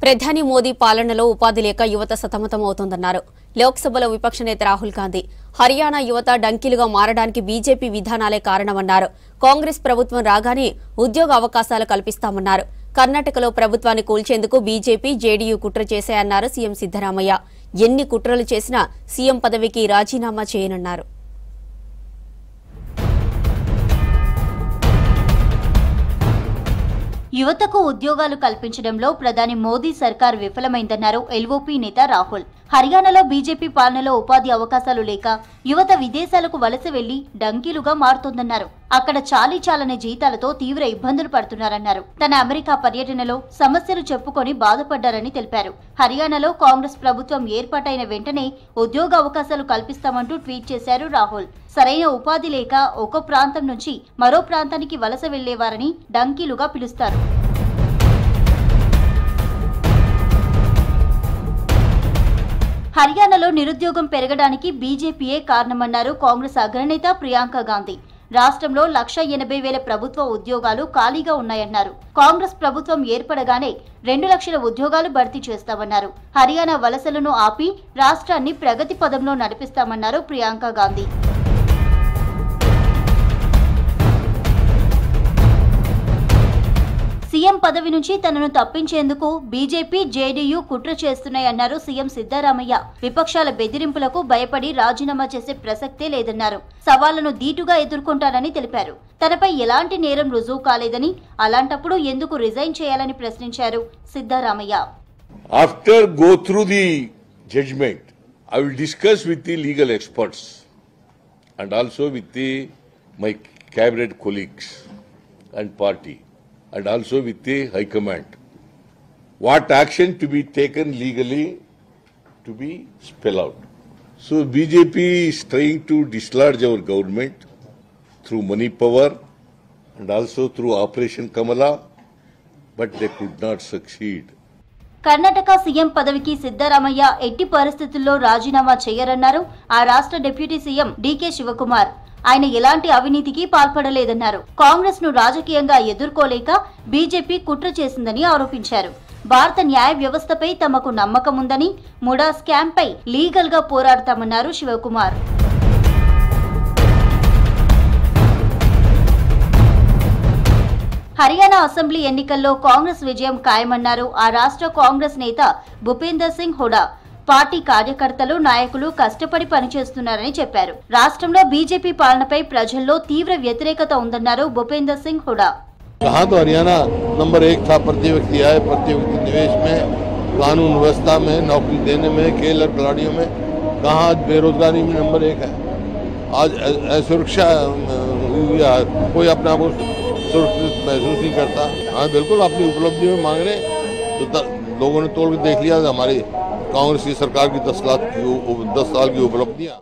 ప్రధాని మోదీ పాలనలో ఉపాధి లేక యువత సతమతమవుతోందన్నారు. లోక్సభలో విపక్ష నేత రాహుల్ గాంధీ హర్యానా యువత డంకీలుగా మారడానికి బీజేపీ విధానాలే కారణమన్నారు. కాంగ్రెస్ ప్రభుత్వం రాగానే ఉద్యోగ అవకాశాలు కల్పిస్తామన్నారు. కర్ణాటకలో ప్రభుత్వాన్ని కూల్చేందుకు బీజేపీ జేడీయూ కుట్ర చేశాయన్నారు సీఎం సిద్దరామయ్య. ఎన్ని కుట్రలు చేసినా సీఎం పదవికి రాజీనామా చేయనున్నారు. యువతకు ఉద్యోగాలు కల్పించడంలో ప్రధాని మోదీ సర్కార్ విఫలమైందన్నారు ఎల్ఓపీ నేత రాహుల్. హర్యానాలో బీజేపీ పాలనలో ఉపాధి అవకాశాలు లేక యువత విదేశాలకు వలస వెళ్లి డంకీలుగా మారుతోందన్నారు. అక్కడ చాలీచాలని జీతాలతో తీవ్ర ఇబ్బందులు పడుతున్నారన్నారు. తన అమెరికా పర్యటనలో సమస్యలు చెప్పుకొని బాధపడ్డారని తెలిపారు. హర్యానాలో కాంగ్రెస్ ప్రభుత్వం ఏర్పాటైన వెంటనే ఉద్యోగ అవకాశాలు కల్పిస్తామంటూ ట్వీట్ చేశారు రాహుల్. సరైన ఉపాధి లేక ఒక ప్రాంతం నుంచి మరో ప్రాంతానికి వలస వెళ్లేవారని డంకీలుగా పిలుస్తారు. హర్యానాలో నిరుద్యోగం పెరగడానికి బీజేపీయే కారణమన్నారు కాంగ్రెస్ అగ్రనేత ప్రియాంక గాంధీ. రాష్ట్రంలో 1,80,000 ప్రభుత్వ ఉద్యోగాలు ఖాళీగా ఉన్నాయన్నారు. కాంగ్రెస్ ప్రభుత్వం ఏర్పడగానే 2 లక్షల ఉద్యోగాలు భర్తీ చేస్తామన్నారు. హర్యానా వలసలను ఆపి రాష్ట్రాన్ని ప్రగతి పదంలో నడిపిస్తామన్నారు ప్రియాంక గాంధీ. సీఎం పదవి నుంచి తనను తప్పించేందుకు బీజేపీ జేడీయూ కుట్ర చేస్తున్నాయన్నారు సీఎం సిద్దరామయ్య. విపక్షాల బెదిరింపులకు భయపడి రాజీనామా చేసే ప్రసక్తే లేదన్నారు. సవాళ్లను ధీటుగా ఎదుర్కొంటానని తెలిపారు. తనపై ఎలాంటి నేరం రుజువు కాలేదని, అలాంటప్పుడు ఎందుకు రిజైన్ చేయాలని ప్రశ్నించారు Siddaramaiah. After go through the judgement I will discuss with the legal experts and also with the my cabinet colleagues and party and also with the High Command. What action to be taken legally to be spelled out. So BJP is trying to dislodge our government through money power and also through Operation Kamala, but they could not succeed. Karnataka CM పదవికి సిద్దరామయ్య ఎట్టి పరిస్థితుల్లో రాజీనామా చేయరన్నారు ఆ రాష్ట్ర deputy CM DK Shivakumar. ఆయన ఎలాంటి అవినీతికి పాల్పడలేదన్నారు. కాంగ్రెస్ ను రాజకీయంగా ఎదుర్కోలేక బీజేపీ కుట్ర చేసిందని ఆరోపించారు. భారత న్యాయ వ్యవస్థపై తమకు నమ్మకం ఉందని, ముడా స్కామ్ పై లీగల్ గా పోరాడతామన్నారు శివకుమార్. హర్యానా అసెంబ్లీ ఎన్నికల్లో కాంగ్రెస్ విజయం ఖాయమన్నారు ఆ రాష్ట్ర కాంగ్రెస్ నేత భూపేందర్ సింగ్ హుడా. పార్టీ కార్యకర్తలు, నాయకులు కష్టపడి పనిచేస్తున్నారని చెప్పారు. రాష్ట్రంలో బీజేపీ పాలనపై ప్రజల్లో తీవ్ర వ్యతిరేకత ఉందన్నారు భూపేందర్ సింగ్ హుడా. कहाँ तो हरियाणा नंबर 1 था प्रति व्यक्ति आय, प्रति व्यक्ति निवेश में, कानून व्यवस्था में, नौकरी देने में, खेल और खिलाड़ियों में. कहाँ आज बेरोजगारी में नंबर 1 है. आज असुरक्षा कोई अपने आप को सुरक्षित महसूस नहीं करता. हाँ बिल्कुल अपनी उपलब्धि में मांग रहे तो लोगों ने तोड़ के देख लिया हमारी कांग्रेस की सरकार की 10 साल की उपलब्धियां.